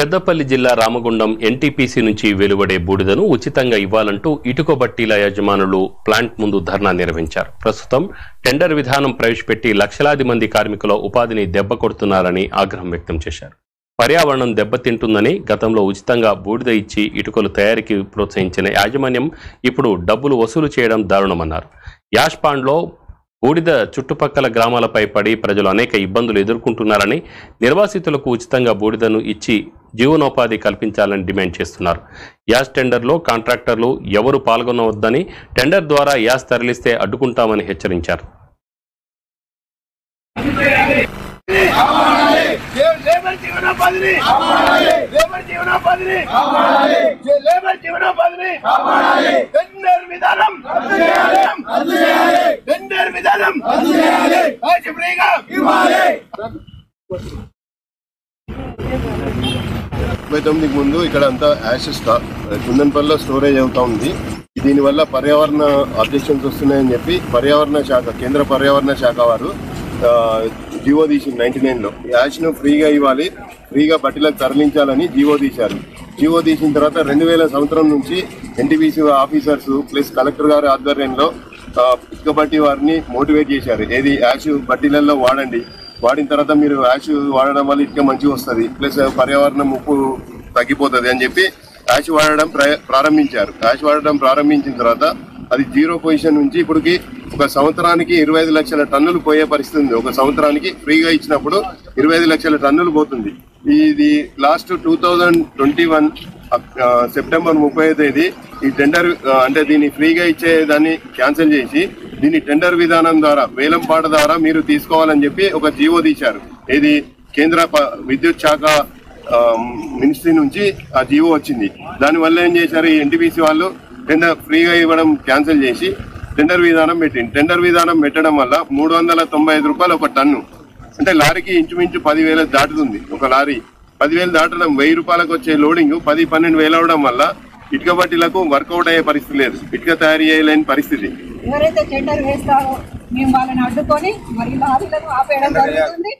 పెద్దపల్లి జిల్లా రామగుండం ఎన్టీపీసీ నుంచి వెలువడే బూడిదను ఉచితంగా ఇవ్వాలంటూ ఇటుక బట్టీల యజమానులు ప్లాంట్ ముందు ధర్నా నిర్వహించారు. ప్రస్తుతం టెండర్ విధానం ప్రవేశపెట్టి లక్షలాది మంది కార్మికుల ఉపాధిని దెబ్బ కొడుతున్నారని ఆగ్రహం వ్యక్తం చేశారు. పర్యావరణం దెబ్బతింటుందని గతంలో ఉచితంగా బూడిద ఇచ్చి ఇటుకలు తయారీకి ప్రోత్సహించిన యాజమాన్యం ఇప్పుడు డబ్బులు వసూలు చేయడం దారుణమన్నారు. యాష్పాండ్లో బూడిద చుట్టుపక్కల గ్రామాలపై పడి ప్రజలు అనేక ఇబ్బందులు ఎదుర్కొంటున్నారని, నిర్వాసితులకు ఉచితంగా బూడిదను ఇచ్చి జీవనోపాధి కల్పించాలని డిమాండ్ చేస్తున్నారు. యాస్ టెండర్లో కాంట్రాక్టర్లు ఎవరు పాల్గొనవద్దని, టెండర్ ద్వారా యాస్ తరలిస్తే అడ్డుకుంటామని హెచ్చరించారు. ముందు ఇక్కడ అంతా యాషెస్ కుందన్పల్లిలో స్టోరేజ్ అవుతా ఉంది. దీనివల్ల పర్యావరణ అబ్జెక్షన్స్ వస్తున్నాయని చెప్పి పర్యావరణ శాఖ, కేంద్ర పర్యావరణ శాఖ వారు జీవో తీసింది 99లో. యాష్ను ఫ్రీగా ఇవ్వాలి, ఫ్రీగా బట్టీలకు తరలించాలని జీవో తీశారు. జీవో తీసిన తర్వాత 2000 సంవత్సరం నుంచి ఎన్టీపీసీ ఆఫీసర్స్ ప్లస్ కలెక్టర్ గారి ఆధ్వర్యంలో ఇటుక బట్టి వారిని మోటివేట్ చేశారు. ఏది యాష్ బట్టీలలో వాడండి, వాడిన తర్వాత మీరు యాష్ వాడడం వల్ల ఇటుక మంచిగా వస్తుంది, ప్లస్ పర్యావరణ ముప్పు తగ్గిపోతుంది అని చెప్పి యాష్ వాడడం ప్రారంభించారు. యాష్ వాడడం ప్రారంభించిన తర్వాత అది 0 పొజిషన్ నుంచి ఇప్పటికి ఒక సంవత్సరానికి 25 లక్షల టన్నులు పోయే పరిస్థితి ఉంది. ఒక సంవత్సరానికి ఫ్రీగా ఇచ్చినప్పుడు 25 లక్షల టన్నులు పోతుంది. ఇది లాస్ట్ 2021 సెప్టెంబర్ 30వ తేదీ ఈ టెండర్ అంటే దీన్ని ఫ్రీగా ఇచ్చే దాన్ని క్యాన్సిల్ చేసి దీన్ని టెండర్ విధానం ద్వారా, వేలంపాట ద్వారా మీరు తీసుకోవాలని చెప్పి ఒక జీవో తీశారు. ఇది కేంద్ర విద్యుత్ శాఖ మినిస్ట్రీ నుంచి ఆ జీవో వచ్చింది. దానివల్ల ఏం చేశారు, ఈ ఎన్టీపీసీ వాళ్ళు టెండర్ ఫ్రీగా ఇవ్వడం క్యాన్సిల్ చేసి టెండర్ విధానం పెట్టింది. టెండర్ విధానం పెట్టడం వల్ల 395 రూపాయలు ఒక టన్ను, అంటే లారీకి ఇంచుమించు 10,000 దాటుతుంది. ఒక లారీ 10,000 దాటడం, 1000 రూపాయలకు వచ్చే లోడింగ్ 10-12 వేలు అవడం వల్ల ఇటుక బట్టీలకు వర్కౌట్ అయ్యే పరిస్థితి లేదు, ఇటుక తయారు చేయలేని పరిస్థితి. ఎవరైతే టెండర్ వేస్తారో మేము వాళ్ళని అడ్డుకొని మరి లారీలను ఆపేయడం జరుగుతుంది.